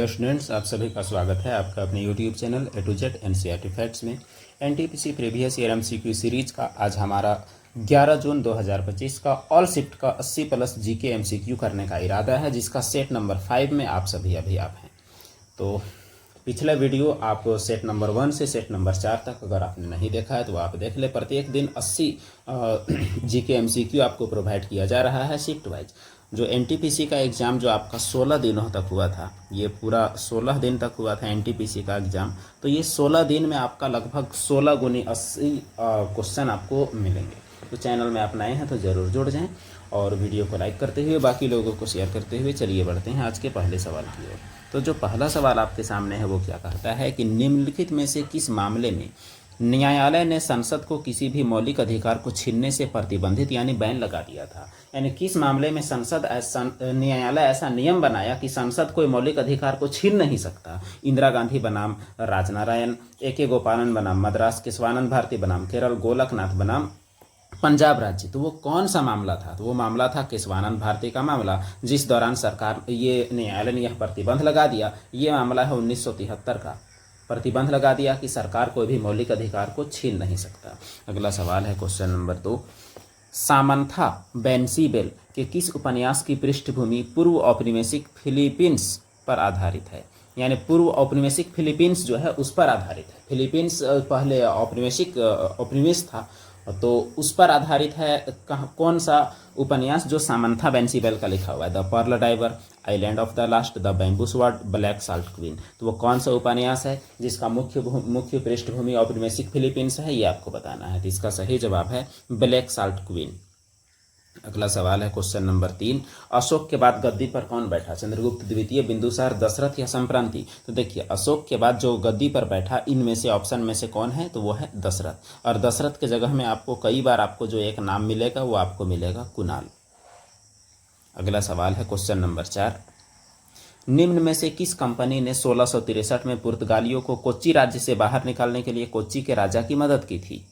Hello students, आप सभी का स्वागत है आपका अपने YouTube channel A to Z NCERT facts में। NTPC previous year MCQ series का आज हमारा 11 जून 2025 का ऑल शिफ्ट का 80 प्लस जीके एमसीक्यू करने का इरादा है, जिसका सेट नंबर 5 में आप सभी अभी आप हैं। तो पिछला वीडियो आप सेट नंबर 1 से सेट नंबर 4 तक अगर आपने नहीं देखा है तो आप देख ले। प्रत्येक दिन 80 जीके एमसीक्यू आपको प्रोवाइड किया जा रहा है शिफ्ट वाइज। जो एनटीपीसी का एग्ज़ाम जो आपका 16 दिनों तक हुआ था, ये पूरा 16 दिन तक हुआ था एनटीपीसी का एग्ज़ाम। तो ये 16 दिन में आपका लगभग 16 गुनी 80 क्वेश्चन आपको मिलेंगे। तो चैनल में आप नए हैं तो ज़रूर जुड़ जाएं और वीडियो को लाइक करते हुए बाकी लोगों को शेयर करते हुए चलिए बढ़ते हैं आज के पहले सवाल की ओर। तो जो पहला सवाल आपके सामने है वो क्या कहता है कि निम्नलिखित में से किस मामले में न्यायालय ने संसद को किसी भी मौलिक अधिकार को छीनने से प्रतिबंधित यानी बैन लगा दिया था। यानी किस मामले में न्यायालय ऐसा नियम बनाया कि संसद कोई मौलिक अधिकार को छीन नहीं सकता। इंदिरा गांधी बनाम राजनारायण, ए.के. गोपालन बनाम मद्रास, केशवानंद भारती बनाम केरल, गोलकनाथ बनाम पंजाब राज्य। तो वो कौन सा मामला था? तो वो मामला था केशवानंद भारती का मामला, जिस दौरान सरकार ये न्यायालय ने यह प्रतिबंध लगा दिया। ये मामला है 1973 का। प्रतिबंध लगा दिया कि सरकार कोई भी मौलिक अधिकार को छीन नहीं सकता। अगला सवाल है क्वेश्चन नंबर 2। सामंथा बेनसीबेल के किस उपन्यास की पृष्ठभूमि पूर्व औपनिवेशिक फिलीपींस पर आधारित है? यानी पूर्व औपनिवेशिक फिलीपींस जो है उस पर आधारित है। फिलीपींस पहले औपनिवेश था, तो उस पर आधारित है। कौन सा उपन्यास? जो सामंथा बेनसीबेल का लिखा हुआ है, the pearl diver, island of the lost, the bamboo sword, black salt queen. तो वो कौन सा उपन्यास है जिसका मुख्य पृष्ठभूमि औपनिवेशिक फिलीपींस है? ये आपको बताना है। तो इसका सही जवाब है ब्लैक साल्ट क्वीन। अगला सवाल है क्वेश्चन नंबर 3। अशोक के बाद गद्दी पर कौन बैठा? चंद्रगुप्त द्वितीय, बिंदुसार, दशरथ या संप्रांति? तो देखिए, अशोक के बाद जो गद्दी पर बैठा इनमें से ऑप्शन में से कौन है? तो वो है दशरथ। और दशरथ के जगह में आपको कई बार आपको जो एक नाम मिलेगा वो आपको मिलेगा कुणाल। अगला सवाल है क्वेश्चन नंबर 4। निम्न में से किस कंपनी ने 1663 में पुर्तगालियों को कोच्चि राज्य से बाहर निकालने के लिए कोच्चि के राजा की मदद की थी?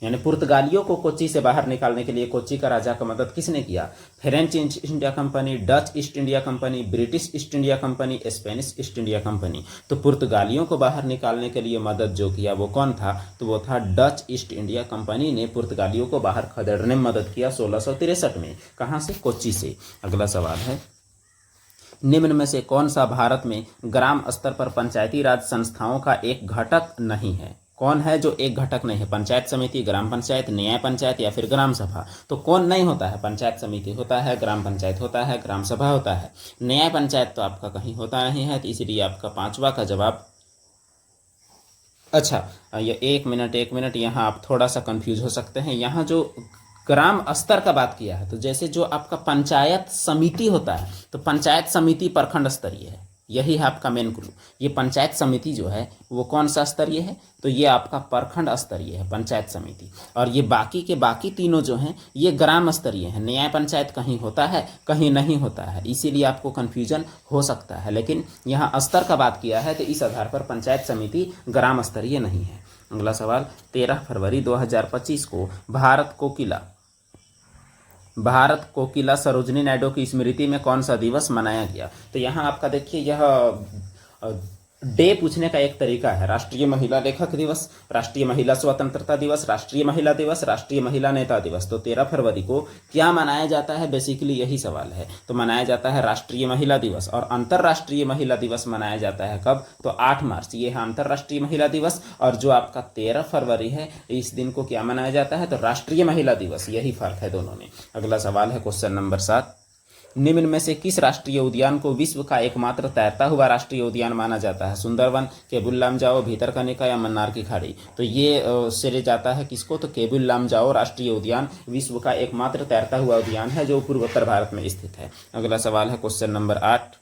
यानी पुर्तगालियों को कोच्चि से बाहर निकालने के लिए कोच्चि का राजा का मदद किसने किया? French east India company, Dutch east India company, British east India company, Spanish east India company. तो पुर्तगालियों को बाहर निकालने के लिए मदद जो किया वो कौन था? तो वो था डच ईस्ट इंडिया कंपनी ने पुर्तगालियों को बाहर खदेड़ने में मदद किया 1663 में। कहाँ से? कोच्चि से। अगला सवाल है, निम्न में से कौन सा भारत में ग्राम स्तर पर पंचायती राज संस्थाओं का एक घटक नहीं है? कौन है जो एक घटक नहीं है? पंचायत समिति, ग्राम पंचायत, न्याय पंचायत या फिर ग्राम सभा? तो कौन नहीं होता है? पंचायत समिति होता है, ग्राम पंचायत होता है, ग्राम सभा होता है। न्याय पंचायत तो आपका कहीं होता नहीं है, तो इसलिए आपका 5वां का जवाब। अच्छा, ये एक मिनट यहाँ आप थोड़ा सा कंफ्यूज हो सकते हैं। यहाँ जो ग्राम स्तर का बात किया है, तो जैसे जो आपका पंचायत समिति होता है, तो पंचायत समिति प्रखंड स्तरीय है। यही है आपका मेन क्लू। ये पंचायत समिति जो है वो कौन सा स्तरीय है? तो ये आपका प्रखंड स्तरीय है पंचायत समिति। और ये बाकी के बाकी तीनों जो हैं ये ग्राम स्तरीय हैं। न्याय पंचायत कहीं होता है, कहीं नहीं होता है, इसीलिए आपको कन्फ्यूजन हो सकता है। लेकिन यहाँ स्तर का बात किया है तो इस आधार पर पंचायत समिति ग्राम स्तरीय नहीं है। अगला सवाल, 13 फरवरी 2025 को भारत कोकिला सरोजिनी नायडू की स्मृति में कौन सा दिवस मनाया गया? तो यहाँ आपका देखिए, यह डे पूछने का एक तरीका है। राष्ट्रीय महिला लेखक दिवस, राष्ट्रीय महिला स्वतंत्रता दिवस, राष्ट्रीय महिला दिवस, राष्ट्रीय महिला नेता दिवस। तो 13 फरवरी को क्या मनाया जाता है? बेसिकली यही सवाल है। तो मनाया जाता है राष्ट्रीय महिला दिवस। और अंतर्राष्ट्रीय महिला दिवस मनाया जाता है कब? तो 8 मार्च। ये है अंतर्राष्ट्रीय महिला दिवस। और जो आपका 13 फरवरी है, इस दिन को क्या मनाया जाता है? तो राष्ट्रीय महिला दिवस। यही फर्क है दोनों में। अगला सवाल है क्वेश्चन नंबर 7। निम्न में से किस राष्ट्रीय उद्यान को विश्व का एकमात्र तैरता हुआ राष्ट्रीय उद्यान माना जाता है? सुंदरवन, केबुल लामजाओ, भीतरकनिका या मन्नार की खाड़ी? तो ये श्रेय जाता है किसको? तो केबुल लामजाओ राष्ट्रीय उद्यान विश्व का एकमात्र तैरता हुआ उद्यान है जो पूर्वोत्तर भारत में स्थित है। अगला सवाल है क्वेश्चन नंबर 8।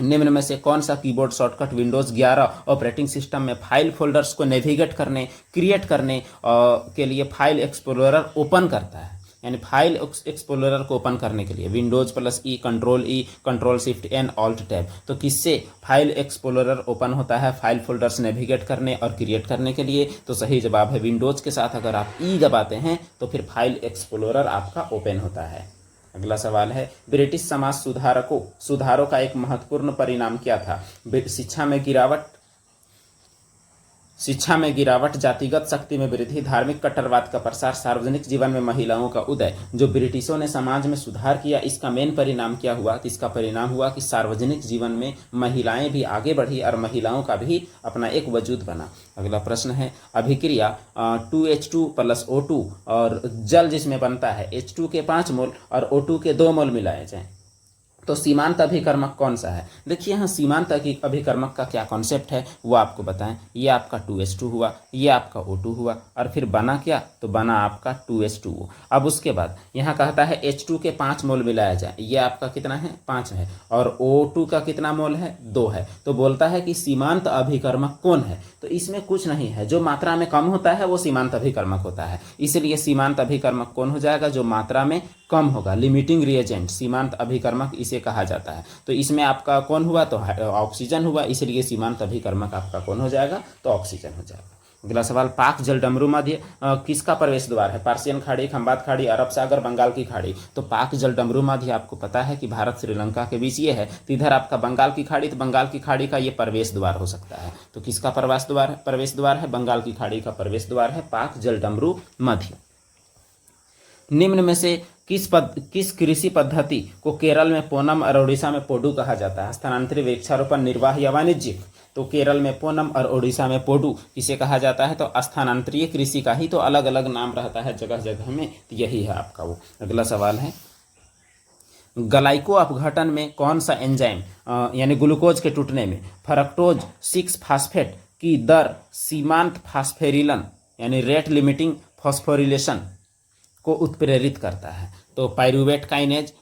निम्न में से कौन सा keyboard shortcut Windows 11 operating system में फाइल फोल्डर्स को नेविगेट करने, क्रिएट करने के लिए फाइल एक्सप्लोरर ओपन करता है? यानी फाइल एक्सप्लोरर को ओपन करने के लिए Windows plus E, control shift N, alt tab. तो किससे फाइल एक्सप्लोरर ओपन होता है? फाइल फोल्डर्स नेविगेट करने और क्रिएट करने के लिए। तो सही जवाब है विंडोज के साथ अगर आप ई दबाते हैं तो फिर फाइल एक्सप्लोरर आपका ओपन होता है। अगला सवाल है, ब्रिटिश समाज सुधारों का एक महत्वपूर्ण परिणाम क्या था? शिक्षा में गिरावट, जातिगत शक्ति में वृद्धि, धार्मिक कट्टरवाद का प्रसार, सार्वजनिक जीवन में महिलाओं का उदय। जो ब्रिटिशों ने समाज में सुधार किया, इसका मेन परिणाम क्या हुआ? तो इसका परिणाम हुआ कि सार्वजनिक जीवन में महिलाएं भी आगे बढ़ी और महिलाओं का भी अपना एक वजूद बना। अगला प्रश्न है, अभिक्रिया 2H2 + O2 और जल जिसमें बनता है H2 के 5 मोल और O2 के 2 मोल मिलाए जाएं तो सीमांत अभिकर्मक कौन सा है? देखिए यहाँ सीमांत अभिकर्मक का क्या कॉन्सेप्ट है वो आपको बताएं। ये आपका 2H2 हुआ, ये आपका O2 हुआ और फिर बना क्या? तो बना आपका 2H2O। अब उसके बाद यहाँ कहता है H2 के 5 मोल मिलाया जाए, ये आपका कितना है? 5 है और O2 का कितना मोल है? 2 है। तो बोलता है कि सीमांत अभिकर्मक कौन है? तो इसमें कुछ नहीं है, जो मात्रा में कम होता है वो सीमांत अभिकर्मक होता है। इसलिए सीमांत अभिकर्मक कौन हो जाएगा? जो मात्रा में कम होगा, लिमिटिंग रिएजेंट सीमांत अभिकर्मक इसे कहा जाता है। तो इसमें आपका कौन हुआ? तो ऑक्सीजन हुआ, इसलिए सीमांत अभिकर्मक आपका कौन हो जाएगा? तो ऑक्सीजन हो जाएगा। अगला सवाल, पाक जलडमरू मध्य किसका प्रवेश द्वार है? पर्शियन खाड़ी, खंबात खाड़ी, अरब सागर, बंगाल की खाड़ी। तो पाक जलडमरू मध्य आपको पता है कि भारत श्रीलंका के बीच ये है, तो इधर आपका बंगाल की खाड़ी, तो बंगाल की खाड़ी का ये प्रवेश द्वार हो सकता है। तो किसका प्रवेश द्वार है? बंगाल की खाड़ी का प्रवेश द्वार है पाक जलडमरू मध्य। निम्न में से किस कृषि पद्धति को केरल में पोनम और ओडिशा में पोडू कहा जाता है? स्थानांतरित वृक्षारोपण, निर्वाह या वाणिज्यिक? तो केरल में पोनम और ओडिशा में पोडू किसे कहा जाता है? तो स्थानांतरित कृषि का ही तो अलग अलग नाम रहता है जगह जगह में, तो यही है आपका वो। अगला सवाल है, ग्लाइको अपघटन में कौन सा एंजाइम यानी ग्लूकोज के टूटने में फ्रक्टोज 6 फास्फेट की दर सीमांत फास्फेरिलन यानी रेट लिमिटिंग फॉस्फोरिलेशन को उत्प्रेरित करता है? तो pyruvate kinase,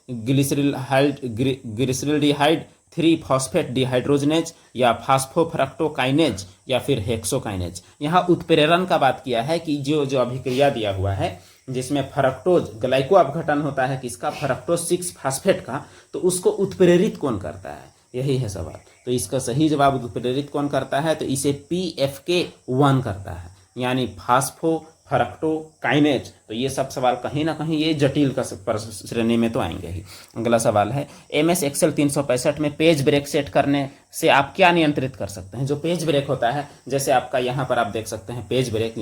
glyceraldehyde 3 phosphate dehydrogenase या फास्फोफ्रक्टोकाइनेज या फिर हेक्सोकाइनेज। यहाँ उत्प्रेरण का बात किया है कि जो अभिक्रिया दिया हुआ है जिसमें फ्रक्टोज ग्लाइको अपघटन होता है किसका? फ्रक्टोज 6 फास्फेट का, तो उसको उत्प्रेरित कौन करता है? यही है सवाल। तो इसका सही जवाब उत्प्रेरित कौन करता है? तो इसे PFK1 करता है यानी फास्फोफ्रक्टोकाइनेज। तो ये सब सवाल कहीं ना कहीं ये जटिल का श्रेणी में तो आएंगे ही। अगला सवाल है, MS एक्सेल 365 में पेज ब्रेक सेट करने से आप क्या नियंत्रित कर सकते हैं? जो पेज ब्रेक होता है, जैसे आपका यहाँ पर आप देख सकते हैं पेज ब्रेक,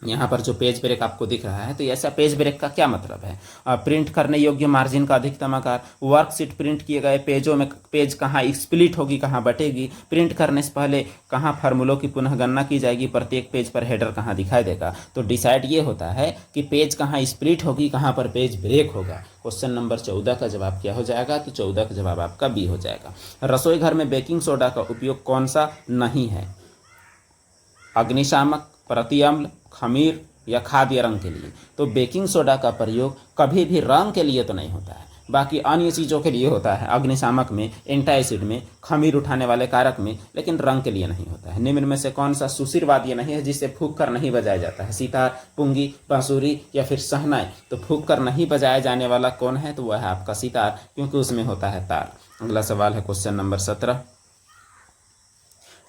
यहाँ पर जो पेज ब्रेक आपको दिख रहा है, तो ऐसा पेज ब्रेक का क्या मतलब है? प्रिंट करने योग्य मार्जिन का अधिकतम आकार, वर्कशीट प्रिंट किए गए पेजों में पेज कहाँ स्प्लिट होगी, कहाँ बटेगी, प्रिंट करने से पहले कहाँ फार्मूलों की पुनः गणना की जाएगी, प्रत्येक पेज पर हेडर कहाँ दिखाई देगा। तो डिसाइड ये होता है कि पेज कहाँ स्प्लिट होगी, कहाँ पर पेज ब्रेक होगा। क्वेश्चन नंबर 14 का जवाब क्या हो जाएगा? तो 14 का जवाब आपका बी हो जाएगा। रसोई घर में बेकिंग सोडा का उपयोग कौन सा नहीं है? अग्निशामक, प्रतिअम्ल, खमीर या खाद्य रंग के लिए? तो बेकिंग सोडा का प्रयोग कभी भी रंग के लिए तो नहीं होता है, बाकी अन्य चीज़ों के लिए होता है, अग्निशामक में, एंटाइसिड में, खमीर उठाने वाले कारक में, लेकिन रंग के लिए नहीं होता है। निम्न में से कौन सा सुशीर वाद्य नहीं है जिससे फूंक कर नहीं बजाया जाता है? सितार, पुंगी, बांसुरी या फिर शहनाई? तो फूंक कर नहीं बजाया जाने वाला कौन है? तो वह है आपका सितार, क्योंकि उसमें होता है तार। अगला सवाल है क्वेश्चन नंबर 17,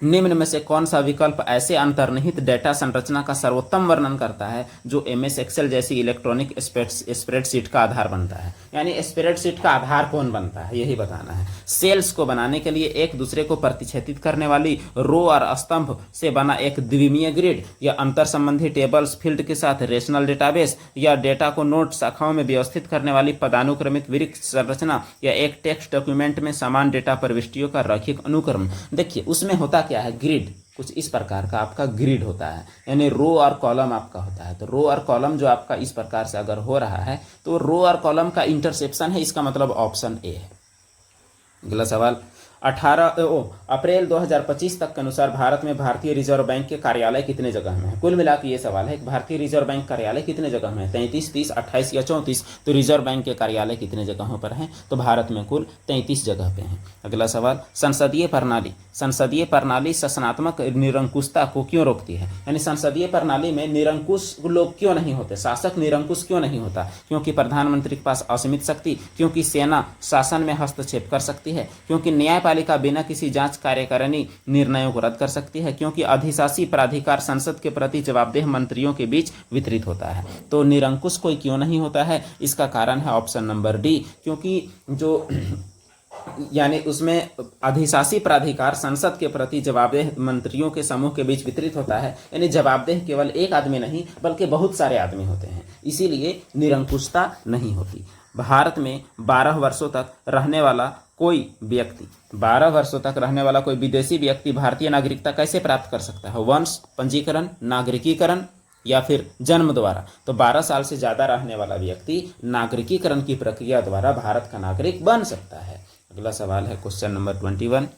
निम्न में से कौन सा विकल्प ऐसे अंतर्निहित डेटा संरचना का सर्वोत्तम वर्णन करता है जो MS एक्सेल जैसी इलेक्ट्रॉनिक स्प्रेडशीट का आधार बनता है? यानी स्प्रेडशीट का आधार कौन बनता है, यही बताना है। सेल्स को बनाने के लिए एक दूसरे को प्रतिच्छेदित करने वाली रो और स्तंभ से बना एक द्विमीय ग्रिड, या अंतर संबंधी टेबल्स फील्ड के साथ रेशनल डेटाबेस, या डेटा को नोड शाखाओं में व्यवस्थित करने वाली पदानुक्रमित वृक्ष संरचना, या एक टेक्स्ट डॉक्यूमेंट में समान डेटा प्रविष्टियों का रैखिक अनुक्रम। देखिए उसमें होता क्या है, ग्रिड कुछ इस प्रकार का आपका ग्रिड होता है, यानी रो और कॉलम आपका होता है। तो रो और कॉलम जो आपका इस प्रकार से अगर हो रहा है तो रो और कॉलम का इंटरसेप्शन है, इसका मतलब ऑप्शन ए है। अगला सवाल, अप्रैल 2025 तक के अनुसार भारत में भारतीय रिजर्व बैंक के कार्यालय कितने जगह में है? कुल मिला के ये सवाल है, भारतीय रिजर्व बैंक कार्यालय कितने जगह में है? 33, 30, 28 या 34? तो रिजर्व बैंक के कार्यालय कितने जगहों पर हैं? तो भारत में कुल 33 जगह पे हैं। अगला सवाल, संसदीय प्रणाली शासनात्मक निरंकुशता को क्यों रोकती है? यानी संसदीय प्रणाली में निरंकुश लोग क्यों नहीं होते, शासक निरंकुश क्यों नहीं होता? क्योंकि प्रधानमंत्री के पास असीमित शक्ति, क्योंकि सेना शासन में हस्तक्षेप कर सकती है, क्योंकि न्यायपालिका न्यायपालिका बिना किसी जांच कार्यकारिणी निर्णयों को रद्द कर सकती है, क्योंकि अधिशासी प्राधिकार संसद के प्रति जवाबदेह मंत्रियों के बीच वितरित होता है। तो निरंकुश कोई क्यों नहीं होता है, इसका कारण है ऑप्शन नंबर डी, क्योंकि जो यानी उसमें अधिशासी प्राधिकार संसद के प्रति जवाबदेह मंत्रियों के समूह के बीच वितरित होता है, यानी जवाबदेह केवल एक आदमी नहीं बल्कि बहुत सारे आदमी होते हैं, इसीलिए निरंकुशता नहीं होती। भारत में 12 वर्षों तक रहने वाला कोई व्यक्ति 12 वर्षों तक रहने वाला कोई विदेशी व्यक्ति भारतीय नागरिकता कैसे प्राप्त कर सकता है? वंश पंजीकरण, नागरिकीकरण या फिर जन्म द्वारा। तो 12 साल से ज़्यादा रहने वाला व्यक्ति नागरिकीकरण की प्रक्रिया द्वारा भारत का नागरिक बन सकता है। अगला सवाल है क्वेश्चन नंबर 21।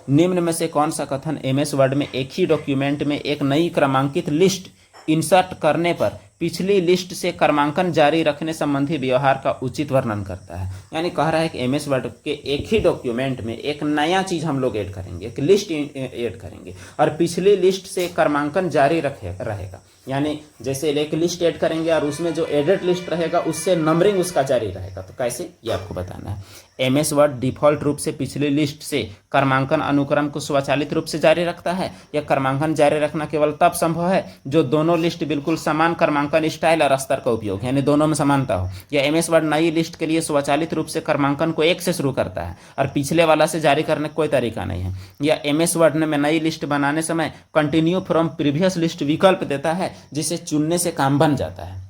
निम्न में से कौन सा कथन एमएस वर्ड में एक ही डॉक्यूमेंट में एक नई क्रमांकित लिस्ट इंसर्ट करने पर पिछली लिस्ट से क्रमांकन जारी रखने संबंधी व्यवहार का उचित वर्णन करता है? यानी कह रहा है कि एमएस वर्ड के एक ही डॉक्यूमेंट में एक नया चीज हम लोग ऐड करेंगे, एक लिस्ट ऐड करेंगे और पिछली लिस्ट से क्रमांकन जारी रहेगा। यानी जैसे एक लिस्ट ऐड करेंगे और उसमें जो एडेड लिस्ट रहेगा उससे नंबरिंग उसका जारी रहेगा। तो कैसे, ये आपको बताना है। एमएस वर्ड डिफॉल्ट रूप से पिछली लिस्ट से क्रमांकन अनुक्रम को स्वचालित रूप से जारी रखता है, या क्रमांकन जारी रखना केवल तब संभव है जो दोनों लिस्ट बिल्कुल समान क्रमांकन स्टाइल और स्तर का उपयोग, यानी दोनों में समानता हो, या एमएस वर्ड नई लिस्ट के लिए स्वचालित रूप से क्रमांकन को 1 से शुरू करता है और पिछले वाला से जारी करने का कोई तरीका नहीं है, या एमएस वर्ड में नई लिस्ट बनाने समय कंटिन्यू फ्रॉम प्रीवियस लिस्ट विकल्प देता है जिसे चुनने से काम बन जाता है।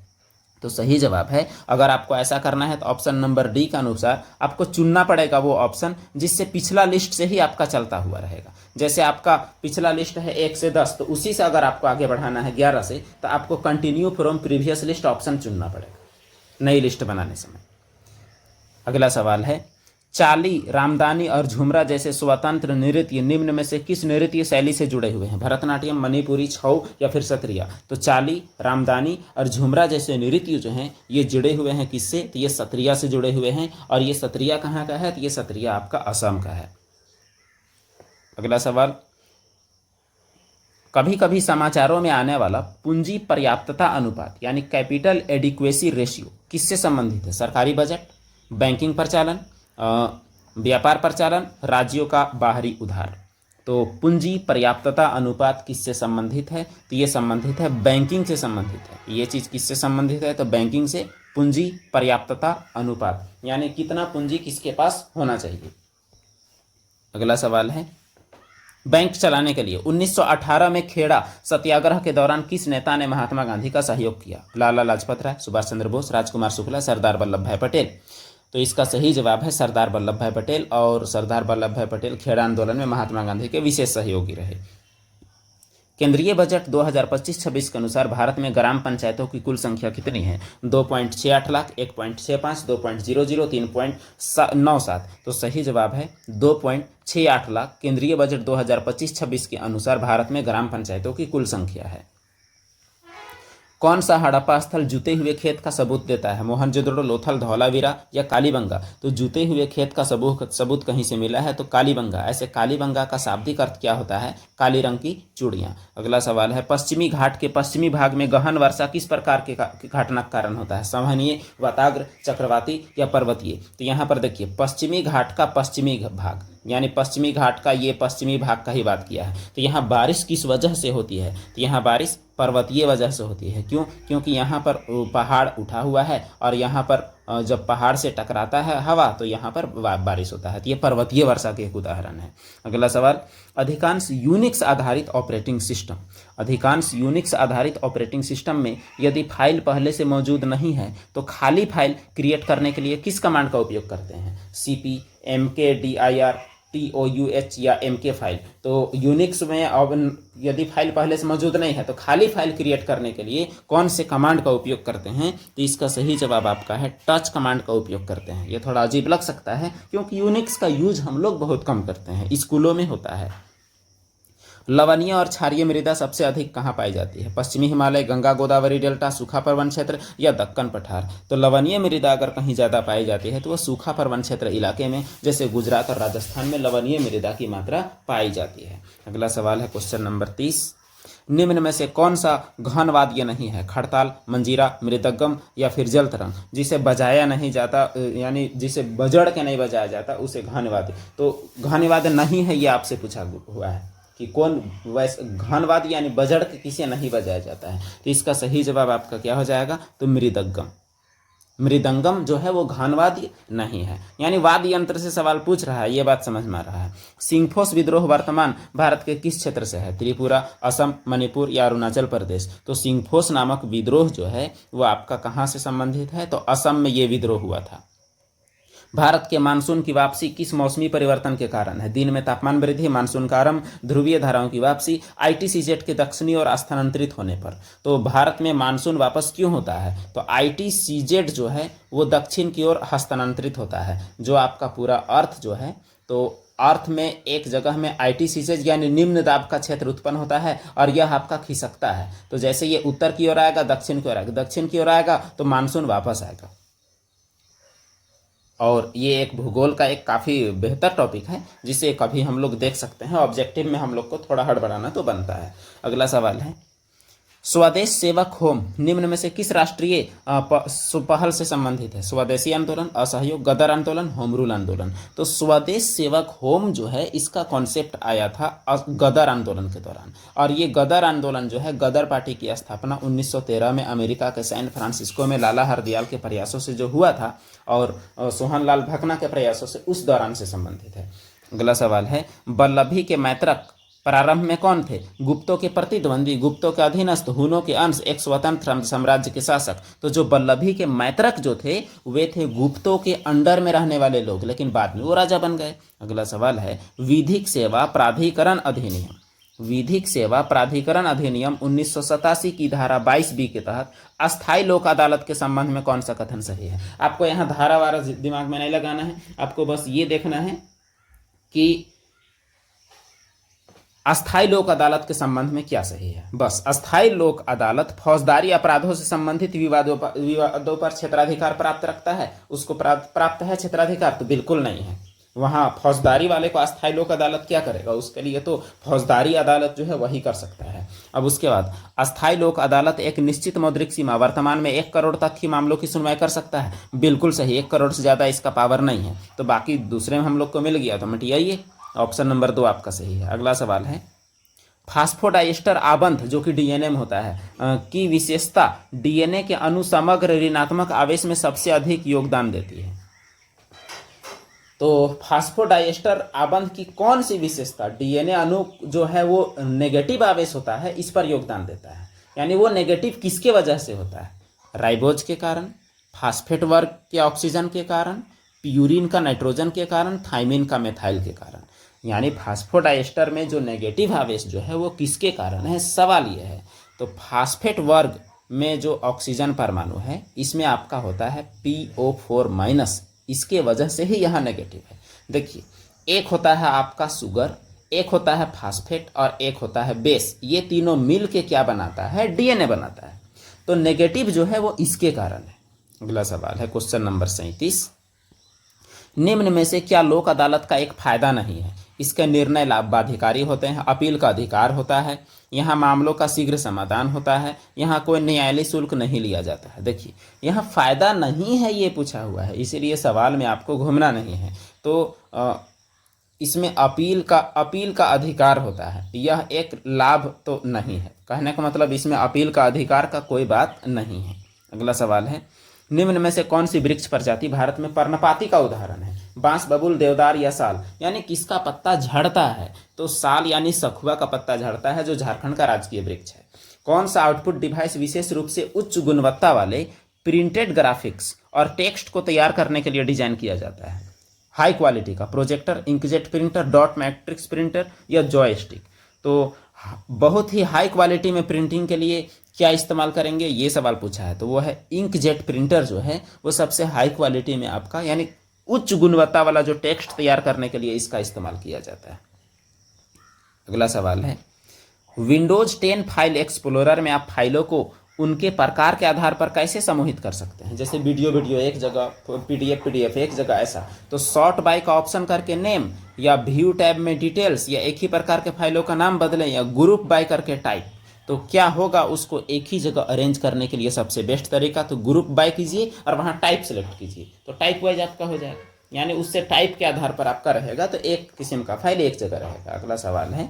तो सही जवाब है, अगर आपको ऐसा करना है तो ऑप्शन नंबर डी के अनुसार आपको चुनना पड़ेगा वो ऑप्शन जिससे पिछला लिस्ट से ही आपका चलता हुआ रहेगा। जैसे आपका पिछला लिस्ट है 1 से 10, तो उसी से अगर आपको आगे बढ़ाना है 11 से, तो आपको continue from previous list option चुनना पड़ेगा नई लिस्ट बनाने समय। अगला सवाल है, चाली, रामदानी और झुमरा जैसे स्वतंत्र नृत्य निम्न में से किस नृत्य शैली से जुड़े हुए हैं? भरतनाट्यम, मणिपुरी, छऊ या फिर सत्रिया? तो चाली, रामदानी और झुमरा जैसे नृत्य जो हैं ये जुड़े हुए हैं किससे? तो ये सत्रिया से जुड़े हुए हैं। और ये सत्रिया कहाँ का है? तो ये सत्रिया आपका असम का है। अगला सवाल, कभी कभी समाचारों में आने वाला पूंजी पर्याप्तता अनुपात यानी कैपिटल एडिक्वेसी रेशियो किससे संबंधित है? सरकारी बजट, बैंकिंग परिचालन, व्यापार परिचालन, राज्यों का बाहरी उधार। तो पूंजी पर्याप्तता अनुपात किससे संबंधित है? तो ये संबंधित है बैंकिंग से संबंधित है। ये चीज किससे संबंधित है? तो बैंकिंग से। पूंजी पर्याप्तता अनुपात यानी कितना पूंजी किसके पास होना चाहिए। अगला सवाल है, बैंक चलाने के लिए 1918 में खेड़ा सत्याग्रह के दौरान किस नेता ने महात्मा गांधी का सहयोग किया? लाला लाजपत राय, सुभाष चंद्र बोस, राजकुमार शुक्ला, सरदार वल्लभ भाई पटेल। तो इसका सही जवाब है सरदार वल्लभ भाई पटेल। और सरदार वल्लभ भाई पटेल खेड़ा आंदोलन में महात्मा गांधी के विशेष सहयोगी रहे। केंद्रीय बजट 2025-26 के अनुसार भारत में ग्राम पंचायतों की कुल संख्या कितनी है? 2.68 लाख, 1.65, 2.00, 3.97। तो सही जवाब है 2.68 लाख। केंद्रीय बजट 2025-26 के अनुसार भारत में ग्राम पंचायतों की कुल संख्या है। कौन सा हड़प्पा स्थल जुते हुए खेत का सबूत देता है? मोहनजोदड़ो, लोथल, धौलावीरा या कालीबंगा? तो जुते हुए खेत का सबूत कहीं से मिला है तो कालीबंगा। ऐसे कालीबंगा का शाब्दिक अर्थ क्या होता है? काली रंग की चूड़ियां। अगला सवाल है, पश्चिमी घाट के पश्चिमी भाग में गहन वर्षा किस प्रकार के घटना का कारण होता है? संवहनीय, वाताग्र, चक्रवाती या पर्वतीय? तो यहाँ पर देखिए पश्चिमी घाट का पश्चिमी भाग यानी पश्चिमी घाट का ये पश्चिमी भाग का ही बात किया है। तो यहाँ बारिश किस वजह से होती है? तो यहाँ बारिश पर्वतीय वजह से होती है। क्यों? क्योंकि यहाँ पर पहाड़ उठा हुआ है और यहाँ पर जब पहाड़ से टकराता है हवा तो यहाँ पर बारिश होता है। तो ये पर्वतीय वर्षा के एक उदाहरण है। अगला सवाल, अधिकांश यूनिक्स आधारित ऑपरेटिंग सिस्टम में यदि फाइल पहले से मौजूद नहीं है तो खाली फाइल क्रिएट करने के लिए किस कमांड का उपयोग करते हैं? CP, MKDIR, TOUH या MK फाइल? तो यूनिक्स में अब यदि फाइल पहले से मौजूद नहीं है तो खाली फाइल क्रिएट करने के लिए कौन से कमांड का उपयोग करते हैं? तो इसका सही जवाब आपका है टच कमांड का उपयोग करते हैं। ये थोड़ा अजीब लग सकता है क्योंकि यूनिक्स का यूज हम लोग बहुत कम करते हैं, स्कूलों में होता है। लवणीय और क्षारीय मृदा सबसे अधिक कहाँ पाई जाती है? पश्चिमी हिमालय, गंगा गोदावरी डेल्टा, सूखा पर्वन क्षेत्र या दक्कन पठार? तो लवणीय मृदा अगर कहीं ज़्यादा पाई जाती है तो वह सूखा पर्वन क्षेत्र इलाके में जैसे गुजरात और राजस्थान में लवणीय मृदा की मात्रा पाई जाती है। अगला सवाल है क्वेश्चन नंबर 30। निम्न में से कौन सा घन वाद्य नहीं है? खड़ताल, मंजीरा, मृदंगम या फिर जल तरंग। जिसे बजाया नहीं जाता यानी जिसे बजड़ के नहीं बजाया जाता उसे घन वाद्य। तो घन वाद्य नहीं है ये आपसे पूछा हुआ है कि कौन वैसे घन वाद्य यानी बजड़ के किसे नहीं बजाया जाता है। तो इसका सही जवाब आपका क्या हो जाएगा? तो मृदंगम। मृदंगम जो है वो घन वाद्य नहीं है, यानी वाद्य यंत्र से सवाल पूछ रहा है, ये बात समझ में आ रहा है। सिंगफोस विद्रोह वर्तमान भारत के किस क्षेत्र से है? त्रिपुरा, असम, मणिपुर या अरुणाचल प्रदेश। तो सिंगफोस नामक विद्रोह जो है वो आपका कहाँ से संबंधित है? तो असम में ये विद्रोह हुआ था। भारत के मानसून की वापसी किस मौसमी परिवर्तन के कारण है? दिन में तापमान वृद्धि, मानसून का आरंभ, ध्रुवीय धाराओं की वापसी, आईटीसीजेड के दक्षिणी और स्थानांतरित होने पर। तो भारत में मानसून वापस क्यों होता है? तो आईटीसीजेड जो है वो दक्षिण की ओर हस्तांतरित होता है। जो आपका पूरा अर्थ जो है तो अर्थ में एक जगह में आईटीसीजेड यानी निम्न दाब का क्षेत्र उत्पन्न होता है और यह आपका खिसकता है। तो जैसे ये उत्तर की ओर आएगा, दक्षिण की ओर आएगा, दक्षिण की ओर आएगा तो मानसून वापस आएगा। और ये एक भूगोल का एक काफ़ी बेहतर टॉपिक है जिसे कभी हम लोग देख सकते हैं। ऑब्जेक्टिव में हम लोग को थोड़ा हड़बड़ाना तो बनता है। अगला सवाल है, स्वदेश सेवक होम निम्न में से किस राष्ट्रीय पहल से संबंधित है? स्वदेशी आंदोलन, असहयोग, गदर आंदोलन, होम रूल आंदोलन। तो स्वदेश सेवक होम जो है इसका कॉन्सेप्ट आया था गदर आंदोलन के दौरान। और ये गदर आंदोलन जो है, गदर पार्टी की स्थापना 1913 में अमेरिका के सैन फ्रांसिस्को में लाला हरदयाल के प्रयासों से जो हुआ था और सोहनलाल भकना के प्रयासों से, उस दौरान से संबंधित है। अगला सवाल है, वल्लभी के मैत्रक प्रारंभ में कौन थे? गुप्तों के प्रतिद्वंदी, गुप्तों के अधीनस्थ, हुनों के अंश, एक स्वतंत्र साम्राज्य के शासक। तो जो वल्लभी के मैत्रक जो थे वे थे गुप्तों के अंडर में रहने वाले लोग, लेकिन बाद में वो राजा बन गए। अगला सवाल है, विधिक सेवा प्राधिकरण अधिनियम, विधिक सेवा प्राधिकरण अधिनियम 1987 की धारा 22B के तहत अस्थायी लोक अदालत के संबंध में कौन सा कथन सही है? आपको यहाँ धारा वारा दिमाग में नहीं लगाना है, आपको बस ये देखना है कि अस्थायी लोक अदालत के संबंध में क्या सही है। बस अस्थायी लोक अदालत फौजदारी अपराधों से संबंधित विवादों पर क्षेत्राधिकार प्राप्त रखता है, उसको प्राप्त है क्षेत्राधिकार? तो बिल्कुल नहीं है। वहां फौजदारी वाले को अस्थायी लोक अदालत क्या करेगा? उसके लिए तो फौजदारी अदालत जो है वही कर सकता है। अब उसके बाद अस्थायी लोक अदालत एक निश्चित मौद्रिक सीमा, वर्तमान में 1 करोड़ तक की मामलों की सुनवाई कर सकता है। बिल्कुल सही, 1 करोड़ से ज्यादा इसका पावर नहीं है। तो बाकी दूसरे में हम लोग को मिल गया, तो मिटियाइए। ऑप्शन नंबर 2 आपका सही है। अगला सवाल है, फास्फोडाइएस्टर आबंध जो कि डीएनए में होता है की विशेषता डीएनए के अणु समग्र ऋणात्मक आवेश में सबसे अधिक योगदान देती है। तो फास्फोडाइएस्टर आबंध की कौन सी विशेषता डीएनए अणु जो है वो नेगेटिव आवेश होता है इस पर योगदान देता है? यानी वो नेगेटिव किसके वजह से होता है? राइबोज के कारण, फास्फेट वर्ग के ऑक्सीजन के कारण, प्यूरिन का नाइट्रोजन के कारण, थाइमिन का मेथाइल के कारण। यानी फास्फोडाइएस्टर में जो नेगेटिव आवेश जो है वो किसके कारण है? सवाल ये है। तो फास्फेट वर्ग में जो ऑक्सीजन परमाणु है इसमें आपका होता है PO4-, इसके वजह से ही यहाँ नेगेटिव है। देखिए, एक होता है आपका शुगर, एक होता है फास्फेट और एक होता है बेस। ये तीनों मिल के क्या बनाता है? डीएनए बनाता है। तो नेगेटिव जो है वो इसके कारण है। अगला सवाल है, क्वेश्चन नंबर 37, निम्न में से क्या लोक अदालत का एक फायदा नहीं है? इसके निर्णय लाभाधिकारी होते हैं, अपील का अधिकार होता है, यहाँ मामलों का शीघ्र समाधान होता है, यहाँ कोई न्यायालय शुल्क नहीं लिया जाता है। देखिए, यहाँ फायदा नहीं है ये पूछा हुआ है, इसीलिए सवाल में आपको घूमना नहीं है। तो इसमें अपील का अधिकार होता है, यह एक लाभ तो नहीं है। कहने का मतलब इसमें अपील का अधिकार का कोई बात नहीं है। अगला सवाल है, निम्न में से कौन सी वृक्ष प्रजाति भारत में पर्णपाती का उदाहरण है? बांस, बबूल, देवदार या साल। यानी किसका पत्ता झड़ता है? तो साल यानी सखुआ का पत्ता झड़ता है जो झारखंड का राजकीय वृक्ष है। कौन सा आउटपुट डिवाइस विशेष रूप से उच्च गुणवत्ता वाले प्रिंटेड ग्राफिक्स और टेक्स्ट को तैयार करने के लिए डिजाइन किया जाता है? हाई क्वालिटी का projector, inkjet printer, dot matrix printer या जॉयस्टिक। तो बहुत ही हाई क्वालिटी में प्रिंटिंग के लिए क्या इस्तेमाल करेंगे, ये सवाल पूछा है। तो वो है इंकजेट प्रिंटर जो है वो सबसे हाई क्वालिटी में आपका यानी उच्च गुणवत्ता वाला जो टेक्स्ट तैयार करने के लिए इसका इस्तेमाल किया जाता है। अगला सवाल है, विंडोज 10 फाइल एक्सप्लोरर में आप फाइलों को उनके प्रकार के आधार पर कैसे समूहित कर सकते हैं? जैसे वीडियो एक जगह, पीडीएफ एक जगह, ऐसा। तो सॉर्ट बाय का ऑप्शन करके नेम, या व्यू टैब में डिटेल्स, या एक ही प्रकार के फाइलों का नाम बदलें, या ग्रुप बाय करके टाइप। तो क्या होगा, उसको एक ही जगह अरेंज करने के लिए सबसे बेस्ट तरीका तो ग्रुप बाय कीजिए और वहाँ टाइप सेलेक्ट कीजिए, तो टाइप वाइज आपका हो जाएगा, यानी उससे टाइप के आधार पर आपका रहेगा, तो एक किस्म का फाइल एक जगह रहेगा। अगला सवाल है,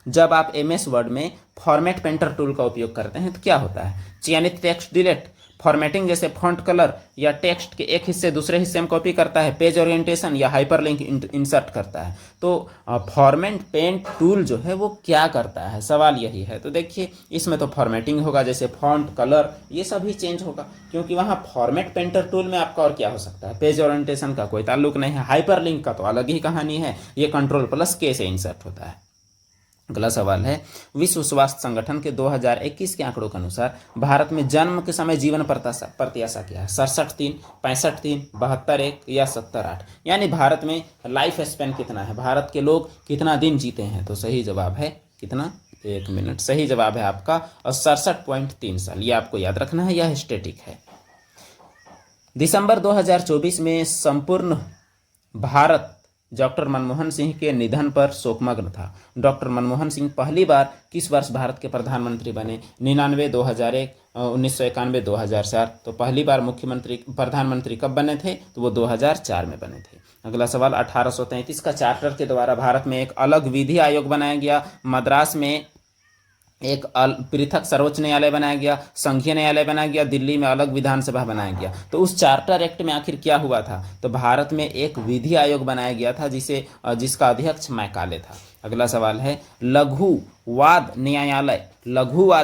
जब आप एमएस वर्ड में फॉर्मेट पेंटर टूल का उपयोग करते हैं तो क्या होता है? चयनित टेक्स्ट डिलीट, फॉर्मेटिंग जैसे फॉन्ट कलर या टेक्स्ट के एक हिस्से दूसरे हिस्से में कॉपी करता है, पेज ओरिएंटेशन या हाइपरलिंक इंसर्ट करता है। तो फॉर्मेट पेंट टूल जो है वो क्या करता है, सवाल यही है। तो देखिए इसमें तो फॉर्मेटिंग होगा, जैसे फॉन्ट कलर ये सभी चेंज होगा, क्योंकि वहाँ फॉर्मेट पेंटर टूल में आपका और क्या हो सकता है, पेज ओरिएंटेशन का कोई ताल्लुक नहीं है, हाइपरलिंक का तो अलग ही कहानी है, ये कंट्रोल+K से इंसर्ट होता है। अगला सवाल है, विश्व स्वास्थ्य संगठन के 2021 के आंकड़ों के अनुसार भारत में जन्म के समय जीवन प्रत्याशा क्या है? 67 3, 65 3, 72 1 या 70 8? यानी भारत में लाइफ स्पेन कितना है, भारत के लोग कितना दिन जीते हैं? तो सही जवाब है कितना, 1 मिनट, सही जवाब है आपका 67.3 साल। ये आपको याद रखना है, यह स्टैटिक है। दिसंबर 2024 में संपूर्ण भारत डॉक्टर मनमोहन सिंह के निधन पर शोकमग्न था। डॉक्टर मनमोहन सिंह पहली बार किस वर्ष भारत के प्रधानमंत्री बने? 99, 2001, 1991, 2004। तो पहली बार प्रधानमंत्री कब बने थे? तो वो 2004 में बने थे। अगला सवाल, 1833 का चार्टर के द्वारा भारत में एक अलग विधि आयोग बनाया गया, मद्रास में एक पृथक सर्वोच्च न्यायालय बनाया गया, संघीय न्यायालय बनाया गया, दिल्ली में अलग विधानसभा बनाया गया। तो उस चार्टर एक्ट में आखिर क्या हुआ था? तो भारत में एक विधि आयोग बनाया गया था जिसका अध्यक्ष मैकाले था। अगला सवाल है, लघुवाद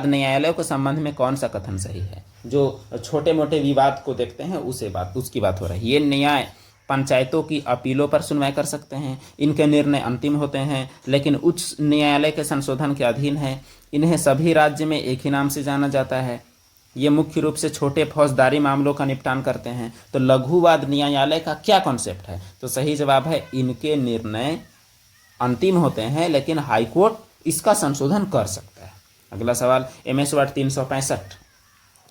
न्यायालय के संबंध में कौन सा कथन सही है? जो छोटे मोटे विवाद को देखते हैं उसकी बात हो रही है। ये न्याय पंचायतों की अपीलों पर सुनवाई कर सकते हैं, इनके निर्णय अंतिम होते हैं, लेकिन उच्च न्यायालय के संशोधन के अधीन है। इन्हें सभी राज्य में एक ही नाम से जाना जाता है। ये मुख्य रूप से छोटे फौजदारी मामलों का निपटान करते हैं। तो लघुवाद न्यायालय का क्या कॉन्सेप्ट है? तो सही जवाब है, इनके निर्णय अंतिम होते हैं, लेकिन हाईकोर्ट इसका संशोधन कर सकता है। अगला सवाल, MS वर्ड 365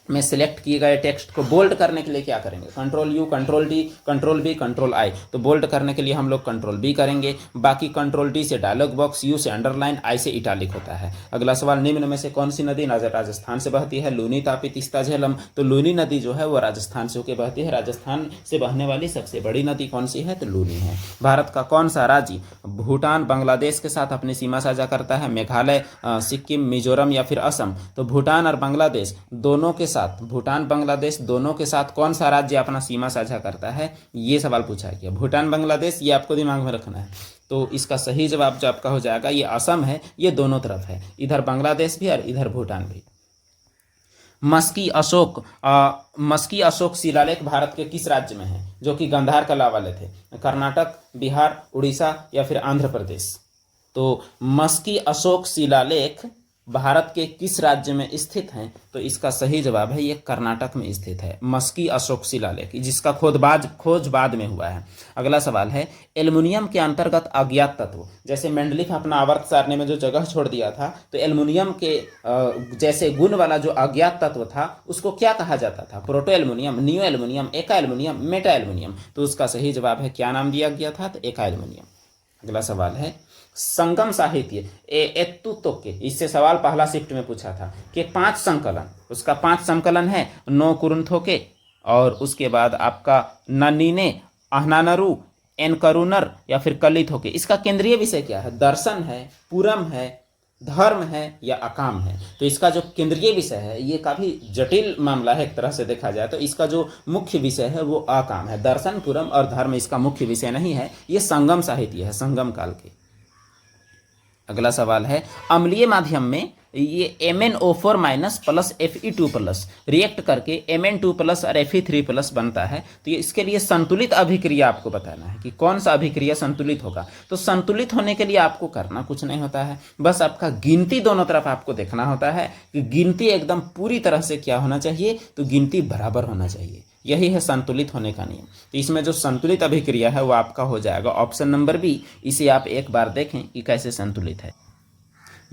में सिलेक्ट किए गए टेक्स्ट को बोल्ड करने के लिए क्या करेंगे? Ctrl+U, Ctrl+D, Ctrl+V, Ctrl+I। तो बोल्ड करने के लिए हम लोग Ctrl+B करेंगे। बाकी Ctrl+D से डायलॉग बॉक्स, U से अंडरलाइन, I से इटालिक होता है। अगला सवाल, निम्न में से कौन सी नदी राजस्थान से बहती है? लूनी, तापी, तीस्ता, झेलम। तो लूनी नदी जो है वो राजस्थान से होकर बहती है। राजस्थान से बहने वाली सबसे बड़ी नदी कौन सी है? तो लूनी है। भारत का कौन सा राज्य भूटान, बांग्लादेश के साथ अपनी सीमा साझा करता है? मेघालय, सिक्किम, मिजोरम या फिर असम? तो भूटान और बांग्लादेश दोनों के साथ, भूटान बांग्लादेश दोनों के साथ कौन सा राज्य अपना सीमा साझा करता है? ये सवाल पूछा गया। भूटान बांग्लादेश, ये आपको दिमाग में रखना है। तो इसका सही जवाब जो आपका हो जाएगा ये असम है। ये दोनों तरफ है, इधर बांग्लादेश भी और इधर भूटान भी। मस्की अशोक शिलालेख भारत के किस राज्य में है, जो कि गंधार कला वाले थे? कर्नाटक, बिहार, उड़ीसा या फिर आंध्र प्रदेश? तो मस्की अशोक शिलालेख भारत के किस राज्य में स्थित हैं? तो इसका सही जवाब है ये कर्नाटक में स्थित है, मस्की अशोक शिलालेख, जिसका खोज बाद में हुआ है। अगला सवाल है, एल्युमिनियम के अंतर्गत अज्ञात तत्व, जैसे मेंडलीफ अपना आवर्त सारणी में जो जगह छोड़ दिया था, तो एल्युमिनियम के जैसे गुण वाला जो अज्ञात तत्व था उसको क्या कहा जाता था? प्रोटो एल्युमिनियम, नियो एल्युमिनियम, एका एल्युमिनियम, मेटा एल्युमिनियम? तो उसका सही जवाब है क्या नाम दिया गया था? तो एका एल्युमिनियम। अगला सवाल है, संगम साहित्य एत्तुतोके, इससे सवाल पहला शिफ्ट में पूछा था कि 5 संकलन, उसका 5 संकलन है, 9 कुरुंथोके, और उसके बाद आपका ननीने, अहनानरु, एनकरुनर या फिर कलिथोके। इसका केंद्रीय विषय क्या है? दर्शन है, पुरम है, धर्म है या अकाम है? तो इसका जो केंद्रीय विषय है ये काफी जटिल मामला है, एक तरह से देखा जाए तो इसका जो मुख्य विषय है वो अकाम है। दर्शन, पुरम और धर्म इसका मुख्य विषय नहीं है, ये संगम साहित्य है, संगम काल के। अगला सवाल है, अम्लीय माध्यम में ये MnO4- प्लस Fe2+ रिएक्ट करके Mn2+ और Fe3+ बनता है। तो ये इसके लिए संतुलित अभिक्रिया आपको बताना है कि कौन सा अभिक्रिया संतुलित होगा। तो संतुलित होने के लिए आपको करना कुछ नहीं होता है, बस आपका गिनती दोनों तरफ आपको देखना होता है कि गिनती एकदम पूरी तरह से क्या होना चाहिए? तो गिनती बराबर होना चाहिए। यही है संतुलित होने का नियम। तो इसमें जो संतुलित अभिक्रिया है वो आपका हो जाएगा ऑप्शन नंबर बी। इसे आप एक बार देखें कि कैसे संतुलित है।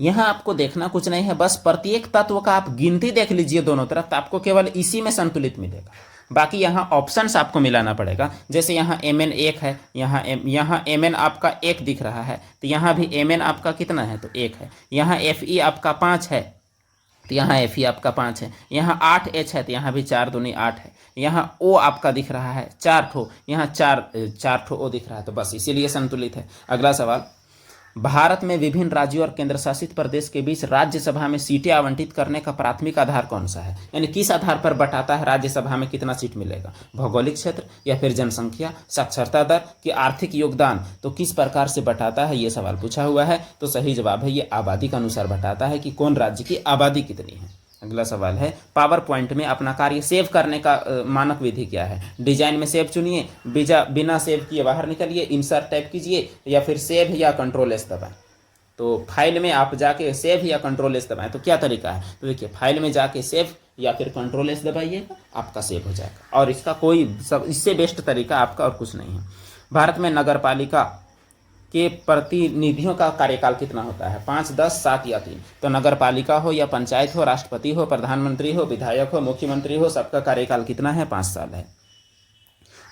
यहाँ आपको देखना कुछ नहीं है, बस प्रत्येक तत्व का आप गिनती देख लीजिए दोनों तरफ, तो आपको केवल इसी में संतुलित मिलेगा। बाकी यहाँ ऑप्शंस आपको मिलाना पड़ेगा। जैसे यहाँ MN 1 है, यहाँ MN आपका 1 दिख रहा है, तो यहाँ भी MN आपका कितना है, तो 1 है। यहाँ FE आपका 5 है, तो यहाँ FE आपका 5 है। यहाँ 8H है, तो यहाँ भी 4 दूनी 8 है। यहाँ O आपका दिख रहा है 4 ठो, यहाँ 4 ठो O दिख रहा है, तो बस इसीलिए संतुलित है। अगला सवाल, भारत में विभिन्न राज्यों और केंद्र शासित प्रदेश के बीच राज्यसभा में सीटें आवंटित करने का प्राथमिक आधार कौन सा है? यानी किस आधार पर बटाता है राज्यसभा में कितना सीट मिलेगा? भौगोलिक क्षेत्र या फिर जनसंख्या, साक्षरता दर कि आर्थिक योगदान? तो किस प्रकार से बटाता है, ये सवाल पूछा हुआ है। तो सही जवाब है ये आबादी के अनुसार बटाता है कि कौन राज्य की आबादी कितनी है। अगला सवाल है, पावर पॉइंट में अपना कार्य सेव करने का मानक विधि क्या है? डिजाइन में सेव चुनिए, बिना सेव किए बाहर निकलिए, इंसर्ट टाइप कीजिए, या फिर सेव या कंट्रोल एस दबाएं। तो फाइल में आप जाके सेव या कंट्रोल एस दबाएं, तो क्या तरीका है? तो देखिए, फाइल में जाके सेव या फिर कंट्रोल एस दबाइएगा, आपका सेव हो जाएगा। और इसका कोई इससे बेस्ट तरीका आपका और कुछ नहीं है। भारत में नगर पालिका के प्रतिनिधियों का कार्यकाल कितना होता है? 5, 10, 7 या 3? तो नगर पालिका हो या पंचायत हो, राष्ट्रपति हो, प्रधानमंत्री हो, विधायक हो, मुख्यमंत्री हो, सबका कार्यकाल कितना है? 5 साल है।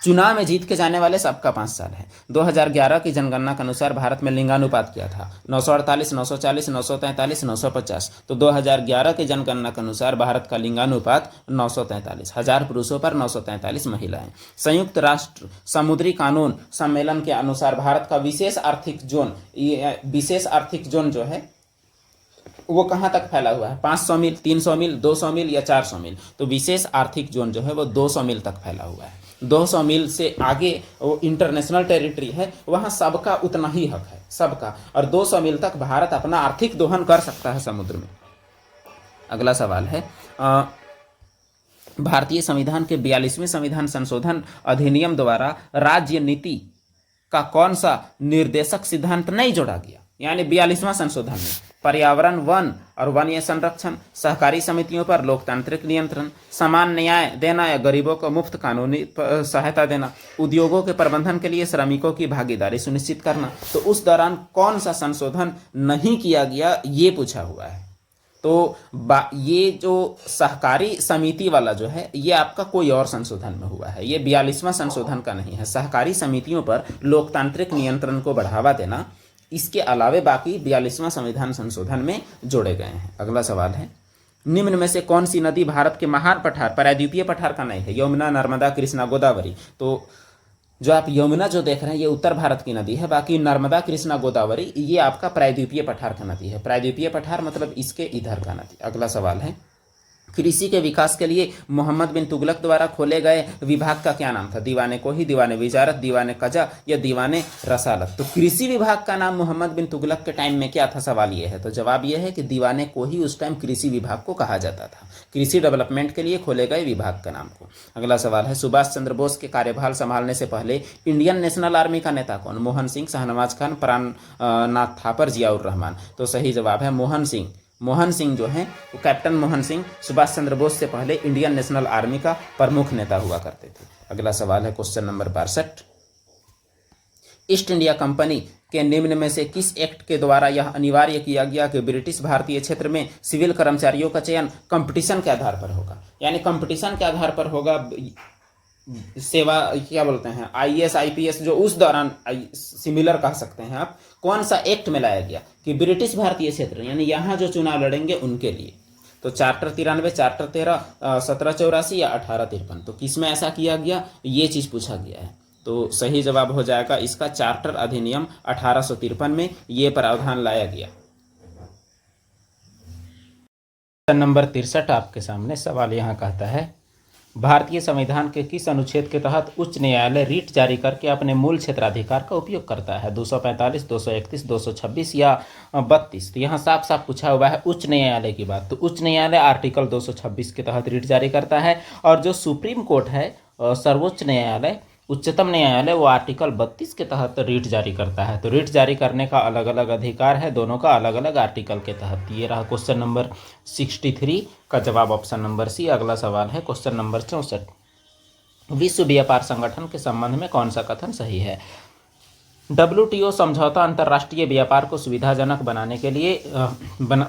चुनाव में जीत के जाने वाले सबका 5 साल है। 2011 की जनगणना के अनुसार भारत में लिंगानुपात क्या था? 948, 940, 943, 950। तो 2011 की जनगणना के अनुसार भारत का लिंगानुपात 943, 1000 पुरुषों पर 943 महिलाएं। संयुक्त राष्ट्र समुद्री कानून सम्मेलन के अनुसार भारत का विशेष आर्थिक जोन जो है वो कहाँ तक फैला हुआ है? 500 मील, 300 मील, 200 मील या 400 मील? तो विशेष आर्थिक जोन जो है वो 200 मील तक फैला हुआ है। 200 मील से आगे वो इंटरनेशनल टेरिटरी है, वहाँ सबका उतना ही हक है, सबका। और 200 मील तक भारत अपना आर्थिक दोहन कर सकता है समुद्र में। अगला सवाल है, भारतीय संविधान के 42वें संविधान संशोधन अधिनियम द्वारा राज्य नीति का कौन सा निर्देशक सिद्धांत नहीं जोड़ा गया? यानी 42वां संशोधन में पर्यावरण, वन और वन्य संरक्षण, सहकारी समितियों पर लोकतांत्रिक नियंत्रण, समान न्याय देना या गरीबों को मुफ्त कानूनी सहायता देना, उद्योगों के प्रबंधन के लिए श्रमिकों की भागीदारी सुनिश्चित करना। तो उस दौरान कौन सा संशोधन नहीं किया गया, ये पूछा हुआ है। तो ये जो सहकारी समिति वाला जो है, ये आपका कोई और संशोधन में हुआ है, ये 42वां संशोधन का नहीं है। सहकारी समितियों पर लोकतांत्रिक नियंत्रण को बढ़ावा देना, इसके अलावे बाकी 42वां संविधान संशोधन में जोड़े गए हैं। अगला सवाल है, निम्न में से कौन सी नदी भारत के महान पठार, प्रायद्वीपीय पठार का नहीं है? यमुना, नर्मदा, कृष्णा, गोदावरी। तो जो आप यमुना जो देख रहे हैं ये उत्तर भारत की नदी है, बाकी नर्मदा, कृष्णा, गोदावरी ये आपका प्रायद्वीपीय पठार का नदी है। प्रायद्वीपीय पठार मतलब इसके इधर का नदी। अगला सवाल है, कृषि के विकास के लिए मोहम्मद बिन तुगलक द्वारा खोले गए विभाग का क्या नाम था? दीवाने कोही, दीवाने विजारत, दीवाने कजा या दीवाने रसालत? तो कृषि विभाग का नाम मोहम्मद बिन तुगलक के टाइम में क्या था? सवाल ये है। तो जवाब ये है कि दीवाने कोही उस टाइम कृषि विभाग को कहा जाता था, कृषि डेवलपमेंट के लिए खोले गए विभाग का नाम को। अगला सवाल है, सुभाष चंद्र बोस के कार्यभार संभालने से पहले इंडियन नेशनल आर्मी का नेता कौन? मोहन सिंह, शाहनवाज खान, प्राणनाथ थापर, जियाउर रहमान? तो सही जवाब है मोहन सिंह। मोहन सिंह जो हैं वो कैप्टन मोहन सिंह सुभाष चंद्र बोस से पहले इंडियन नेशनल आर्मी का प्रमुख नेता हुआ करते थे। अगला सवाल है question number 62, east India company के निम्न में से किस एक्ट के द्वारा यह अनिवार्य किया गया कि ब्रिटिश भारतीय क्षेत्र में सिविल कर्मचारियों का चयन कंपटीशन के आधार पर होगा? यानी कंपटीशन के आधार पर होगा, सेवा क्या बोलते हैं, IAS IPS जो उस दौरान सिमिलर कह सकते हैं आप। कौन सा एक्ट में लाया गया कि ब्रिटिश भारतीय क्षेत्र यानी यहाँ जो चुनाव लड़ेंगे उनके लिए? तो चार्टर 93, चार्टर 13, 1784 या 1853? तो किस में ऐसा किया गया, ये चीज पूछा गया है। तो सही जवाब हो जाएगा इसका चार्टर अधिनियम 1853 में ये प्रावधान लाया गया। नंबर 63 आपके सामने सवाल यहाँ कहता है, भारतीय संविधान के किस अनुच्छेद के तहत उच्च न्यायालय रीट जारी करके अपने मूल क्षेत्राधिकार का उपयोग करता है? 245, 231, 226 या 32? तो यहाँ साफ साफ पूछा हुआ है उच्च न्यायालय की बात। तो उच्च न्यायालय आर्टिकल 226 के तहत रीट जारी करता है, और जो सुप्रीम कोर्ट है, सर्वोच्च न्यायालय, उच्चतम न्यायालय, वो आर्टिकल 32 के तहत रीट जारी करता है। तो रीट जारी करने का अलग अलग अधिकार है, दोनों का अलग अलग आर्टिकल के तहत। ये रहा क्वेश्चन नंबर 63 का जवाब ऑप्शन नंबर सी। अगला सवाल है क्वेश्चन नंबर 64, विश्व व्यापार संगठन के संबंध में कौन सा कथन सही है? WTO समझौता अंतर्राष्ट्रीय व्यापार को सुविधाजनक बनाने के लिए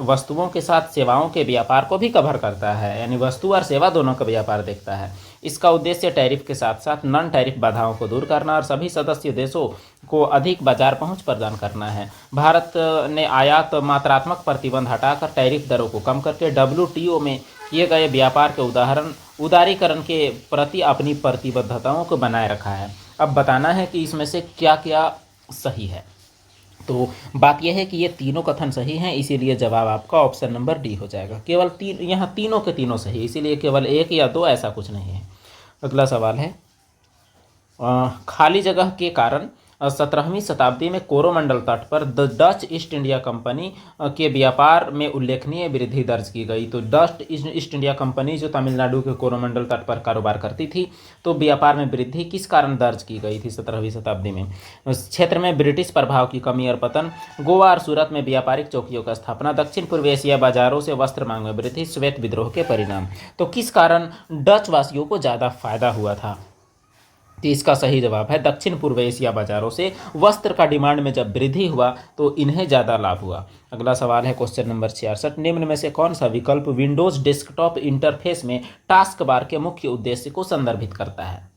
वस्तुओं के साथ सेवाओं के व्यापार को भी कवर करता है, यानी वस्तु और सेवा दोनों का व्यापार देखता है। इसका उद्देश्य टैरिफ के साथ साथ नॉन टैरिफ बाधाओं को दूर करना और सभी सदस्य देशों को अधिक बाजार पहुंच प्रदान करना है। भारत ने आयात मात्रात्मक प्रतिबंध हटाकर टैरिफ दरों को कम करके WTO में किए गए व्यापार के उदारीकरण के प्रति अपनी प्रतिबद्धताओं को बनाए रखा है। अब बताना है कि इसमें से क्या क्या सही है। तो बात यह है कि ये तीनों कथन सही हैं, इसीलिए जवाब आपका ऑप्शन नंबर डी हो जाएगा। केवल तीन, यहाँ तीनों के तीनों सही, इसीलिए केवल एक या दो ऐसा कुछ नहीं है। अगला सवाल है, खाली जगह के कारण 17वीं शताब्दी में कोरोमंडल तट पर the Dutch east India company के व्यापार में उल्लेखनीय वृद्धि दर्ज की गई। तो डच ईस्ट इंडिया कंपनी जो तमिलनाडु के कोरोमंडल तट पर कारोबार करती थी, तो व्यापार में वृद्धि किस कारण दर्ज की गई थी 17वीं शताब्दी में? उस क्षेत्र में ब्रिटिश प्रभाव की कमी और पतन, गोवा और सूरत में व्यापारिक चौकियों का स्थापना, दक्षिण पूर्व एशिया बाजारों से वस्त्र मांग में वृद्धि, श्वेत विद्रोह के परिणाम। तो किस कारण डच वासियों को ज़्यादा फायदा हुआ था? तो इसका सही जवाब है दक्षिण पूर्व एशिया बाजारों से वस्त्र का डिमांड में जब वृद्धि हुआ तो इन्हें ज़्यादा लाभ हुआ। अगला सवाल है क्वेश्चन नंबर 66, निम्न में से कौन सा विकल्प विंडोज डेस्कटॉप इंटरफेस में टास्क बार के मुख्य उद्देश्य को संदर्भित करता है?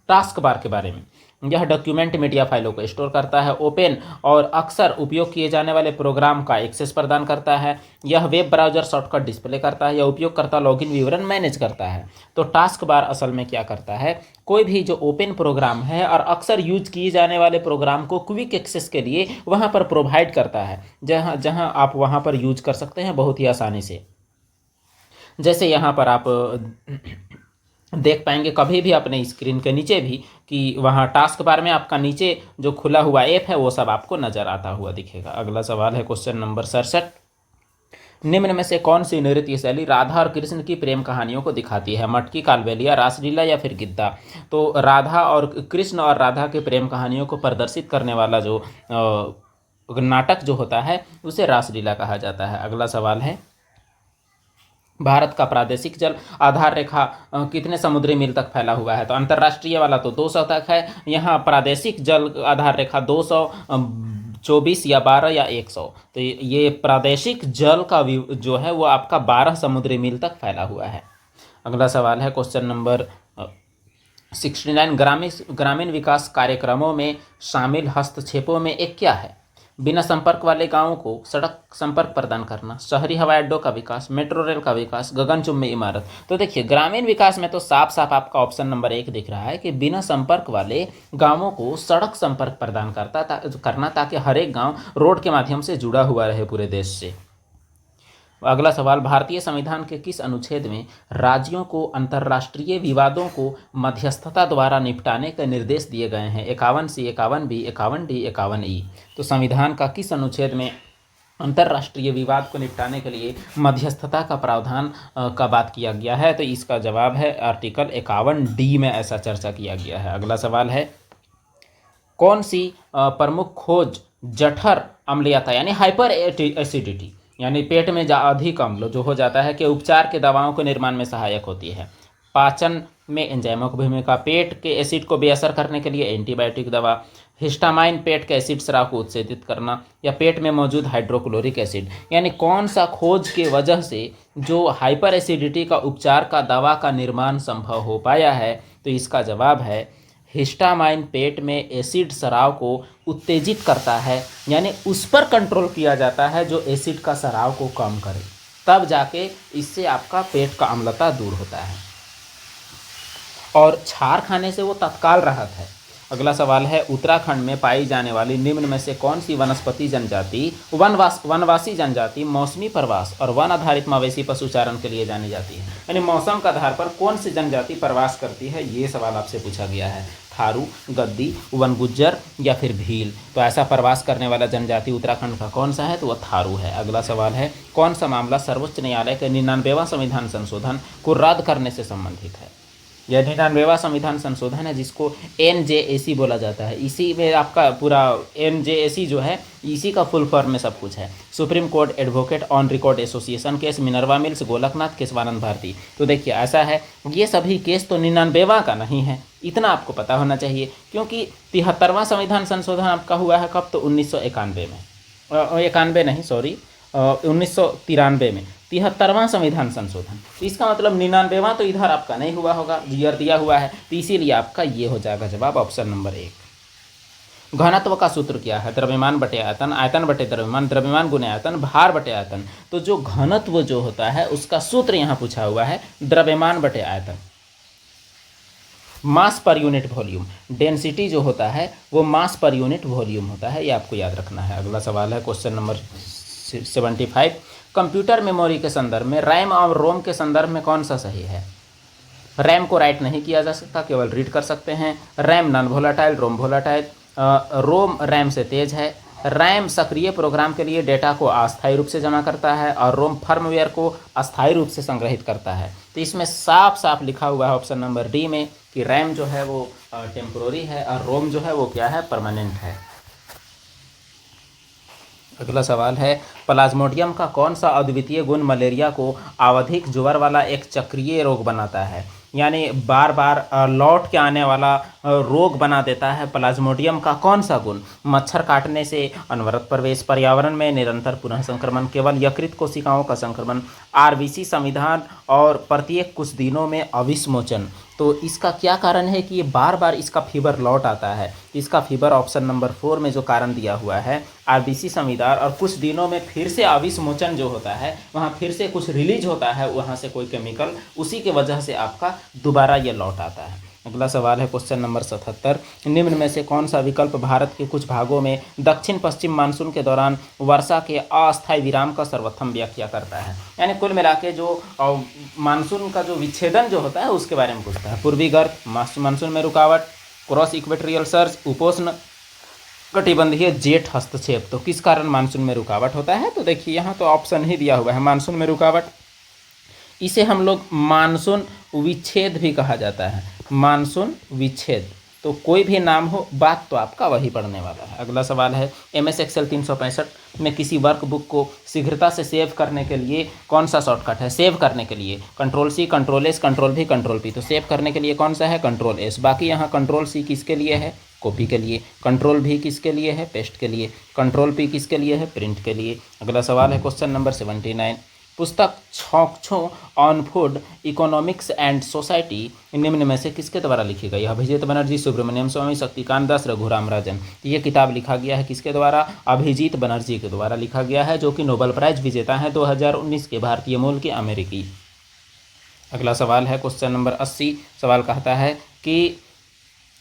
टास्क बार के बारे में, यह डॉक्यूमेंट मीडिया फाइलों को स्टोर करता है, ओपन और अक्सर उपयोग किए जाने वाले प्रोग्राम का एक्सेस प्रदान करता है, यह वेब ब्राउज़र शॉर्टकट डिस्प्ले करता है, या उपयोगकर्ता लॉगिन विवरण मैनेज करता है। तो टास्क बार असल में क्या करता है, कोई भी जो ओपन प्रोग्राम है और अक्सर यूज किए जाने वाले प्रोग्राम को क्विक एक्सेस के लिए वहाँ पर प्रोवाइड करता है, जहाँ आप वहाँ पर यूज कर सकते हैं बहुत ही आसानी से। जैसे यहाँ पर आप देख पाएंगे कभी भी अपने स्क्रीन के नीचे भी कि वहाँ टास्क बार में आपका नीचे जो खुला हुआ ऐप है वो सब आपको नज़र आता हुआ दिखेगा। अगला सवाल है क्वेश्चन नंबर 67, निम्न में से कौन सी नृत्य शैली राधा और कृष्ण की प्रेम कहानियों को दिखाती है? मटकी, कालबेलिया, रासलीला या फिर गिद्दा? तो राधा और कृष्ण और राधा के प्रेम कहानियों को प्रदर्शित करने वाला जो नाटक जो होता है उसे रासलीला कहा जाता है। अगला सवाल है, भारत का प्रादेशिक जल आधार रेखा कितने समुद्री मील तक फैला हुआ है? तो अंतर्राष्ट्रीय वाला तो 200 तक है, यहाँ प्रादेशिक जल आधार रेखा 224 या 12 या 100। तो ये प्रादेशिक जल का जो है वो आपका 12 समुद्री मील तक फैला हुआ है। अगला सवाल है क्वेश्चन नंबर 69, ग्रामीण विकास कार्यक्रमों में शामिल हस्तक्षेपों में एक क्या है? बिना संपर्क वाले गांवों को सड़क संपर्क प्रदान करना, शहरी हवाई अड्डों का विकास, मेट्रो रेल का विकास, गगनचुंबी इमारत। तो देखिए ग्रामीण विकास में तो साफ साफ आपका ऑप्शन नंबर 1 दिख रहा है कि बिना संपर्क वाले गांवों को सड़क संपर्क प्रदान करना ताकि हर एक गाँव रोड के माध्यम से जुड़ा हुआ रहे पूरे देश से। अगला सवाल, भारतीय संविधान के किस अनुच्छेद में राज्यों को अंतर्राष्ट्रीय विवादों को मध्यस्थता द्वारा निपटाने के निर्देश दिए गए हैं? 51C, 51B, 51D, 51E। तो संविधान का किस अनुच्छेद में अंतर्राष्ट्रीय विवाद को निपटाने के लिए मध्यस्थता का प्रावधान का बात किया गया है? तो इसका जवाब है आर्टिकल 51D में ऐसा चर्चा किया गया है। अगला सवाल है, कौन सी प्रमुख खोज जठर अम्लीयता यानी हाइपर एसिडिटी यानी पेट में अधिक अम्ल जो हो जाता है के उपचार के दवाओं के निर्माण में सहायक होती है? पाचन में एंजाइमों की भूमिका, पेट के एसिड को बेअसर करने के लिए एंटीबायोटिक दवा, हिस्टामाइन पेट के एसिड स्राव को उत्तेजित करना, या पेट में मौजूद हाइड्रोक्लोरिक एसिड? यानी कौन सा खोज के वजह से जो हाइपर एसिडिटी का उपचार का दवा का निर्माण संभव हो पाया है? तो इसका जवाब है हिस्टामाइन पेट में एसिड स्राव को उत्तेजित करता है, यानी उस पर कंट्रोल किया जाता है जो एसिड का स्राव को कम करे, तब जाके इससे आपका पेट का अम्लता दूर होता है और छार खाने से वो तत्काल राहत है। अगला सवाल है, उत्तराखंड में पाई जाने वाली निम्न में से कौन सी वनस्पति जनजाति वनवासी जनजाति मौसमी प्रवास और वन आधारित मवेशी पशुचारण के लिए जानी जाती है? यानी मौसम के आधार पर कौन सी जनजाति प्रवास करती है, ये सवाल आपसे पूछा गया है। थारू, गद्दी, वन गुज्जर या फिर भील? तो ऐसा प्रवास करने वाला जनजाति उत्तराखंड का कौन सा है? तो वह थारू है। अगला सवाल है, कौन सा मामला सर्वोच्च न्यायालय के 99वां संविधान संशोधन को रद्द करने से संबंधित है? यह 99वां संविधान संशोधन है जिसको NJAC बोला जाता है। इसी में आपका पूरा NJAC जो है इसी का फुल फॉर्म में सब कुछ है। Supreme Court advocate on record association case, Minerva Mills, Golaknath, Kesavananda Bharati. तो देखिए ऐसा है, ये सभी केस तो 99वां का नहीं है, इतना आपको पता होना चाहिए, क्योंकि 73वां संविधान संशोधन आपका हुआ है कब, तो 1991 में, 91 नहीं सॉरी 1993 में 73वां संविधान संशोधन। तो इसका मतलब 99वां तो इधर आपका नहीं हुआ होगा, ईयर दिया हुआ है, तो इसीलिए आपका ये हो जाएगा जवाब ऑप्शन नंबर 1। घनत्व का सूत्र क्या है, द्रव्यमान बटे आयतन, आयतन बटे द्रव्यमान, द्रव्यमान गुने आयतन, भार बटे आयतन। तो जो घनत्व जो होता है उसका सूत्र यहाँ पूछा हुआ है द्रव्यमान बटे आयतन। मास पर यूनिट वॉल्यूम, डेंसिटी जो होता है वो मास पर यूनिट वॉल्यूम होता है, ये आपको याद रखना है। अगला सवाल है क्वेश्चन नंबर 75। कंप्यूटर मेमोरी के संदर्भ में रैम और रोम के संदर्भ में कौन सा सही है। रैम को राइट नहीं किया जा सकता, केवल रीड कर सकते हैं। रैम नॉन वोलाटाइल, रोम वोलाटाइल। रोम रैम से तेज है। रैम सक्रिय प्रोग्राम के लिए डेटा को अस्थायी रूप से जमा करता है और रोम फर्मवेयर को अस्थायी रूप से संग्रहित करता है। तो इसमें साफ साफ लिखा हुआ है ऑप्शन नंबर डी में कि रैम जो है वो टेम्पोररी है और रोम जो है वो क्या है, परमानेंट है। अगला सवाल है, प्लाज्मोडियम का कौन सा अद्वितीय गुण मलेरिया को आवधिक ज्वर वाला एक चक्रीय रोग बनाता है, यानी बार बार लौट के आने वाला रोग बना देता है। प्लाज्मोडियम का कौन सा गुण, मच्छर काटने से अनवरत प्रवेश, पर्यावरण में निरंतर पुनः संक्रमण, केवल यकृत कोशिकाओं का संक्रमण, आरबीसी संविधान और प्रत्येक कुछ दिनों में अविस्मोचन। तो इसका क्या कारण है कि ये बार बार इसका फीवर लौट आता है। इसका फीवर ऑप्शन नंबर 4 में जो कारण दिया हुआ है, आरबीसी संविधान और कुछ दिनों में फिर से अविस्मोचन जो होता है, वहाँ फिर से कुछ रिलीज होता है वहाँ से कोई केमिकल, उसी के वजह से आपका दोबारा ये लौट आता है। अगला सवाल है क्वेश्चन नंबर 77। निम्न में से कौन सा विकल्प भारत के कुछ भागों में दक्षिण पश्चिम मानसून के दौरान वर्षा के अस्थायी विराम का सर्वोत्तम व्याख्या करता है, यानी कुल मिला के जो मानसून का जो विच्छेदन जो होता है उसके बारे में पूछता है। पूर्वी गर्त, मानसून में रुकावट, क्रॉस इक्वेटोरियल सर्ज, उपोष्ण कटिबंधीय जेट हस्तक्षेप। तो किस कारण मानसून में रुकावट होता है, तो देखिए यहाँ तो ऑप्शन ही दिया हुआ है मानसून में रुकावट। इसे हम लोग मानसून विच्छेद भी कहा जाता है, मानसून विच्छेद। तो कोई भी नाम हो, बात तो आपका वही पढ़ने वाला है। अगला सवाल है, MS एक्सेल 365 में किसी वर्कबुक को शीघ्रता से सेव करने के लिए कौन सा शॉर्टकट है। सेव करने के लिए Ctrl+C, Ctrl+S, Ctrl+V, Ctrl+P। तो सेव करने के लिए कौन सा है, Ctrl+S। बाकी यहाँ Ctrl+C किसके लिए है, कॉपी के लिए। Ctrl+V किसके लिए है, पेस्ट के लिए। Ctrl+P किसके लिए है, प्रिंट के लिए। अगला सवाल है क्वेश्चन नंबर 79। पुस्तक छोंक्छो on food economics and society निम्न में से किसके द्वारा लिखी गई है। अभिजीत बनर्जी, सुब्रमण्यम स्वामी, शक्तिकांत दास, रघुराम राजन। ये किताब लिखा गया है किसके द्वारा, अभिजीत बनर्जी के द्वारा लिखा गया है, जो कि नोबेल प्राइज विजेता है 2019 के, भारतीय मूल के, अमेरिकी। अगला सवाल है क्वेश्चन नंबर 80। सवाल कहता है कि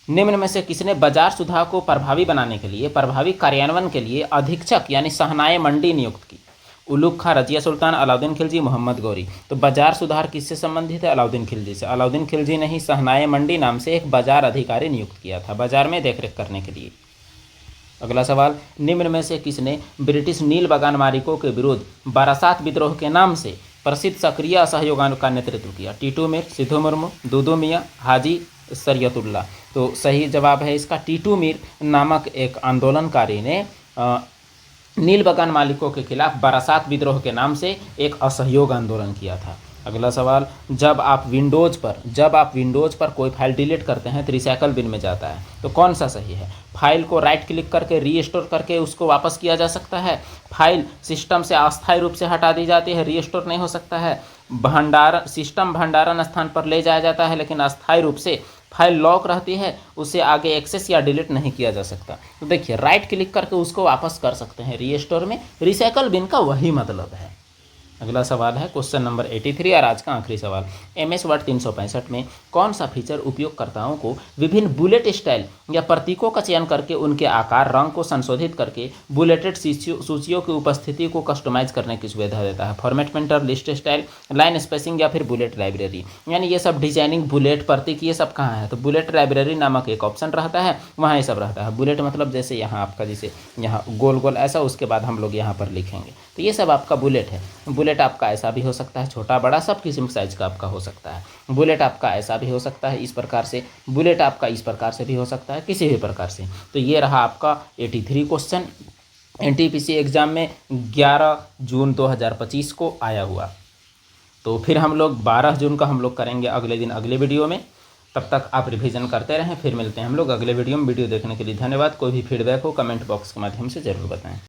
निम्न में से किसने बाजार सुधार को प्रभावी बनाने के लिए, प्रभावी कार्यान्वयन के लिए अधीक्षक यानी शहनाई मंडी नियुक्त की। उलूग खां, रजिया सुल्तान, अलाउद्दीन खिलजी, मोहम्मद गौरी। तो बाजार सुधार किससे संबंधित है, अलाउद्दीन खिलजी से। अलाउद्दीन खिलजी ने ही शहनाई मंडी नाम से एक बाजार अधिकारी नियुक्त किया था, बाजार में देखरेख करने के लिए। अगला सवाल, निम्न में से किसने ब्रिटिश नील बगान मालिकों के विरुद्ध बारासात विद्रोह के नाम से प्रसिद्ध सक्रिय असहयोग का नेतृत्व किया। टीटू मीर, सिद्धू मुर्मू, दूदू मियाँ, हाजी शरीयतुल्लाह। तो सही जवाब है इसका टीटू मीर नामक एक आंदोलनकारी ने नील बगान मालिकों के खिलाफ बारासात विद्रोह के नाम से एक असहयोग आंदोलन किया था। अगला सवाल, जब आप विंडोज़ पर कोई फाइल डिलीट करते हैं तो रिसाइकल बिन में जाता है, तो कौन सा सही है। फाइल को राइट क्लिक करके रीस्टोर करके उसको वापस किया जा सकता है। फाइल सिस्टम से अस्थायी रूप से हटा दी जाती है, रीस्टोर नहीं हो सकता है। सिस्टम भंडारण स्थान पर ले जाया जाता है, लेकिन अस्थायी रूप से फाइल लॉक रहती है, उसे आगे एक्सेस या डिलीट नहीं किया जा सकता। तो देखिए राइट क्लिक करके उसको वापस कर सकते हैं रीस्टोर में, रिसाइकल बिन का वही मतलब है। अगला सवाल है क्वेश्चन नंबर 83 और आज का आखिरी सवाल। MS वर्ड 365 में कौन सा फीचर उपयोगकर्ताओं को विभिन्न बुलेट स्टाइल या प्रतीकों का चयन करके उनके आकार, रंग को संशोधित करके बुलेटेड सूचियों की उपस्थिति को कस्टमाइज करने की सुविधा देता है। Format printer, list style, line spacing या फिर बुलेट लाइब्रेरी। यानी ये सब डिजाइनिंग, बुलेट, प्रतीक, ये सब कहाँ है, तो बुलेट लाइब्रेरी नामक एक ऑप्शन रहता है, वहाँ ये सब रहता है। बुलेट मतलब जैसे यहाँ आपका जैसे यहाँ गोल गोल ऐसा, उसके बाद हम लोग यहाँ पर लिखेंगे, तो ये सब आपका बुलेट है। बुलेट बुलेट आपका ऐसा भी हो सकता है, छोटा बड़ा सब किस्म साइज का आपका हो सकता है। बुलेट आपका ऐसा भी हो सकता है इस प्रकार से, बुलेट आपका इस प्रकार से भी हो सकता है, किसी भी प्रकार से। तो ये रहा आपका 83 क्वेश्चन एनटीपीसी एग्ज़ाम में 11 जून 2025 को आया हुआ। तो फिर हम लोग 12 जून का हम लोग करेंगे अगले दिन अगले वीडियो में। तब तक आप रिवीजन करते रहें, फिर मिलते हैं हम लोग अगले वीडियो में। वीडियो देखने के लिए धन्यवाद। कोई भी फीडबैक हो कमेंट बॉक्स के माध्यम से ज़रूर बताएं।